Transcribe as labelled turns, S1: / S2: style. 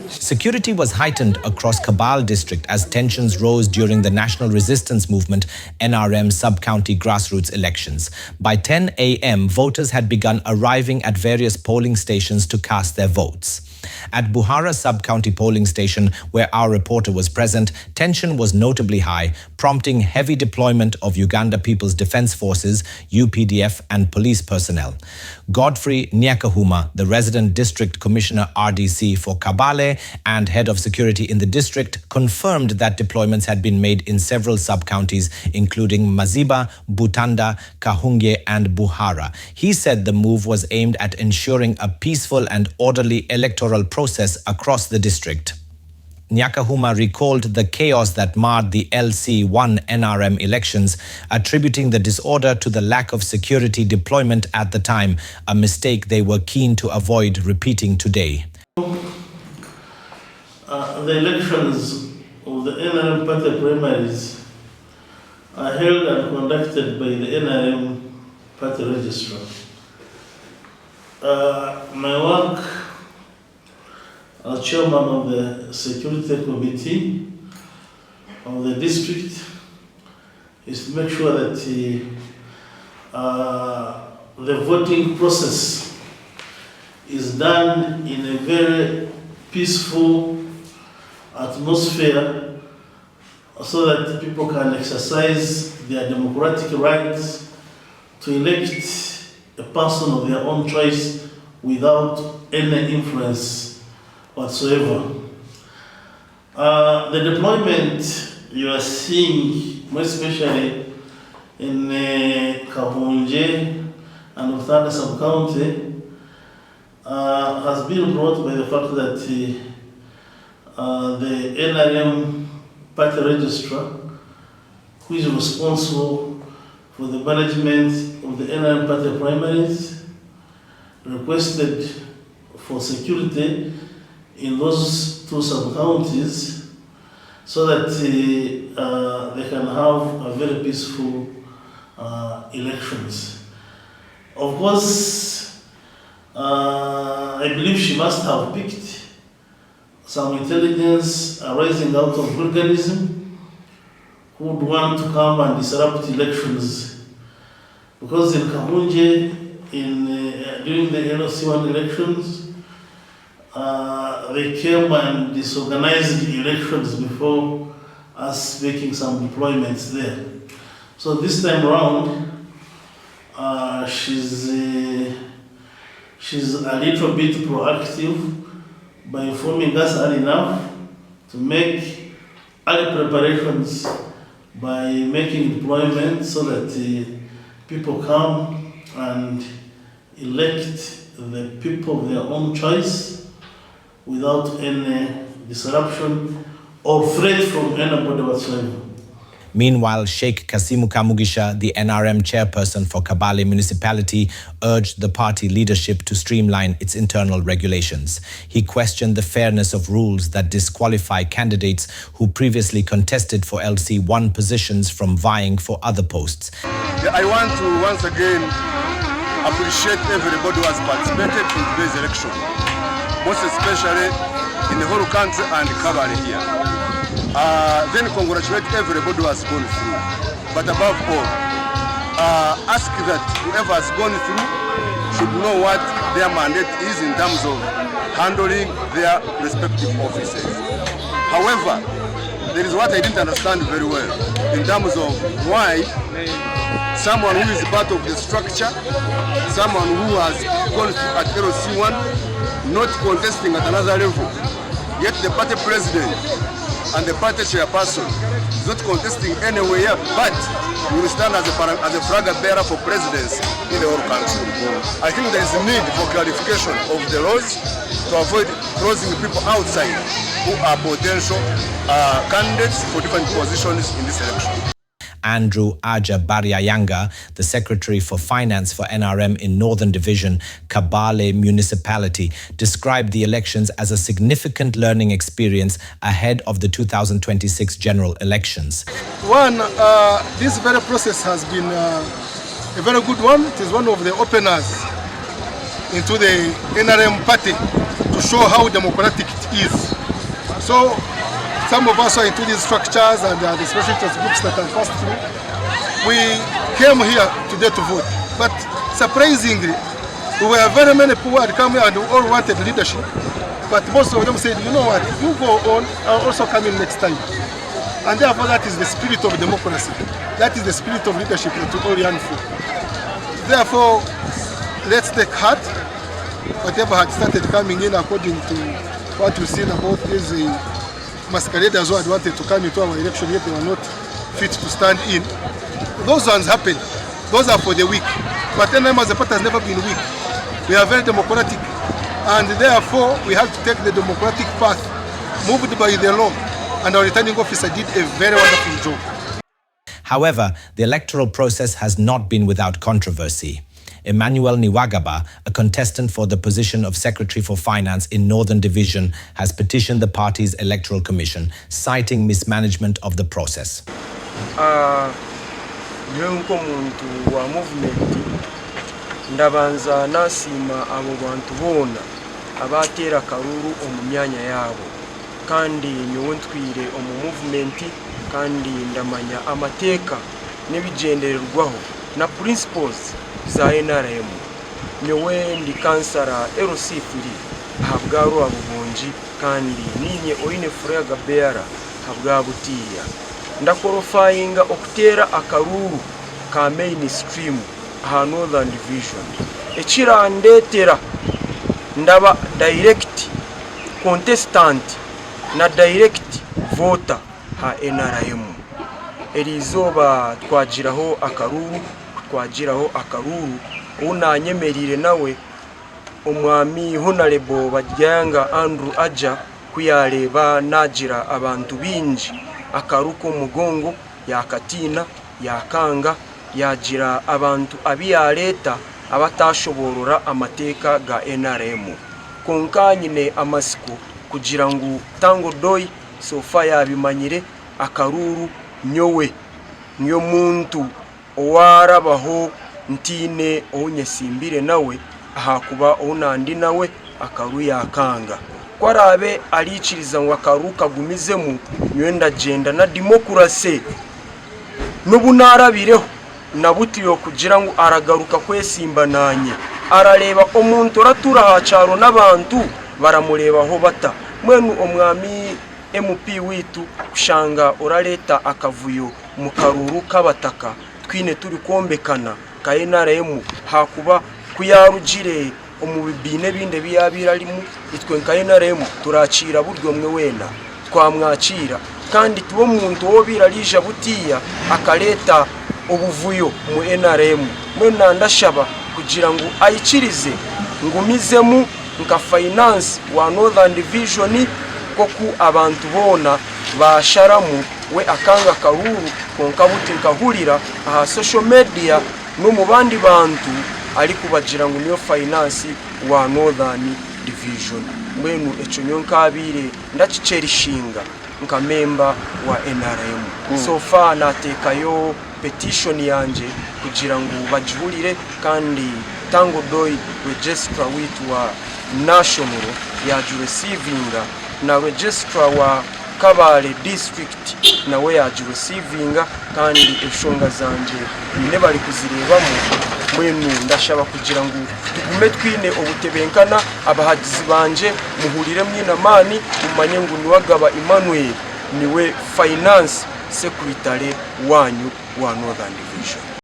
S1: Security was heightened across Kabale District as tensions rose during the National Resistance Movement NRM sub-county grassroots elections. By 10 a.m., voters had begun arriving at various polling stations to cast their votes. At Buhara sub-county polling station, where our reporter was present, tension was notably high, prompting heavy deployment of Uganda People's Defence Forces, UPDF, and police personnel. Godfrey Nyakahuma, the resident district commissioner RDC for Kabale and head of security in the district, confirmed that deployments had been made in several sub-counties, including Maziba, Butanda, Kahunge, and Buhara. He said the move was aimed at ensuring a peaceful and orderly electoral process across the district. Nyakahuma recalled the chaos that marred the LC1 NRM elections, attributing the disorder to the lack of security deployment at the time, a mistake they were keen to avoid repeating today.
S2: The elections of the NRM party primaries are held and conducted by the NRM party registrar. My work as chairman of the security committee of the district is to make sure that the voting process is done in a very peaceful atmosphere so that people can exercise their democratic rights to elect a person of their own choice without any influence whatsoever. The deployment you are seeing, more especially in Kahunge and Butanda sub-county, has been brought by the fact that the NRM party registrar, who is responsible for the management of the NRM party primaries, requested for security in those two sub-counties so that they can have a very peaceful elections. Of course, I believe she must have picked some intelligence arising out of hooliganism who would want to come and disrupt elections. Because in Kahunge, during the LC1 elections, they came and disorganized the elections before us making some deployments there. So this time around, she's a little bit proactive by informing us early enough to make early preparations by making deployments so that people come and elect the people of their own choice without any disruption or threat from anybody whatsoever.
S1: Meanwhile, Sheikh Kasimu Kamugisha, the NRM chairperson for Kabale municipality, urged the party leadership to streamline its internal regulations. He questioned the fairness of rules that disqualify candidates who previously contested for LC1 positions from vying for other posts.
S3: I want to once again appreciate everybody who has participated in today's election, most especially in the whole country and Kabale here. Then congratulate everybody who has gone through. But above all, ask that whoever has gone through should know what their mandate is in terms of handling their respective offices. However, there is what I didn't understand very well in terms of why someone who is part of the structure, someone who has gone through at LC1, not contesting at another level, yet the party president and the party chairperson is not contesting anywhere, but will stand as a flag bearer for presidency in the whole country. I think there is a need for clarification of the laws to avoid closing people outside who are potential candidates for different positions in this election.
S1: Andrew Aja Bariayanga, the Secretary for Finance for NRM in Northern Division, Kabale Municipality, described the elections as a significant learning experience ahead of the 2026 general elections.
S4: One, this very process has been a very good one. It is one of the openers into the NRM party to show how democratic it is. So some of us are into these structures and the special interest groups that are passed through. We came here today to vote, but surprisingly, we were very many people who had come here and we all wanted leadership. But most of them said, you know what, you go on, I'll also come in next time. And therefore that is the spirit of democracy. That is the spirit of leadership that we all yearn for. Therefore, let's take heart. Whatever had started coming in according to what we've seen about these masqueraders who had wanted to come into our election yet they were not fit to stand in. Those ones happen. Those are for the weak. But NRM as a party has never been weak. We are very democratic. And therefore, we have to take the democratic path moved by the law. And our returning officer did a very wonderful job.
S1: However, the electoral process has not been without controversy. Emmanuel Niwagaba, a contestant for the position of Secretary for Finance in Northern Division, has petitioned the party's Electoral Commission, citing mismanagement of the process.
S5: Muntu wa movement ndabanza nasima abo bantu bona abatera karuru omu myanya yabo kandi nyowe ntwire omu movement kandi ndamanya amateka n'ebigendererwaho na principles za NRM. Nyowe ndi kansara erosifiri habwaro abubunji kandi ninye oine furaya gabera habwabutiya ndakorofayinga okutera akaruru ka mainstream ha Northern Division ekirandetera ndaba direct contestant na direct voter ha NRM. Erizoba twagiraho akaruru unanyemerire nawe umwami Honorable Bajyanga Andrew aja kuyareba nagira abantu binji akaruko mugongo yakatina yakanga yagira abantu abiyareta abatashoborora amateka ga NRM konkanyine amasiko kugira ngo tango doyi sofa yabimanyire akaruru nyowe nyo muntu owarabaho ntine onyesimbire nawe ahakuba onandi nawe akaru yakanga kwarabe aliciriza ngo akaru kagumizemu nywenda genda na demokrasi n'ubunarabireho nabutiyo kugira ngo aragaruka kwesimba nanye arareba omuntu ratura hacaro n'abantu baramurebaho bata mwenu omwami MP witu kushanga oraleta akavuyo mu karuru kabataka twine turi kombekana ka NRM hakuba kuyarugire omubibine binde biyabiralimu itwe nka NRM turacira buryo mwe wena twamwacira kandi tuwo muntu wo biralija butiya akaleta obuvuyo mu NRM mwena ndashaba kugira ngo ayikirize ngumizemu nka finance wa Northern Division koku abantu bona basharamu we akanga karuru konkabuti nkahurira aha social media no mu bandi bantu ari kubagira ngo niyo finance wa Northern Division mwenu eco nyonkabire ndacicerishinga nka member wa NRM. So far natekayo petition yanje kugira ngo bajihurire kandi tango doyi registrar witu wa national ya receiving na registrar wa Kabale District nawe yaje receiving kandi eshonga zanje bine bari kuzirebamo mwenu ndashaba kugira ngo tugume twine obutebenkana abahagizi banje muhurire mwina mani umanye ngo Niwagaba Emmanuel niwe finance secretary wanyu wa Northern Division.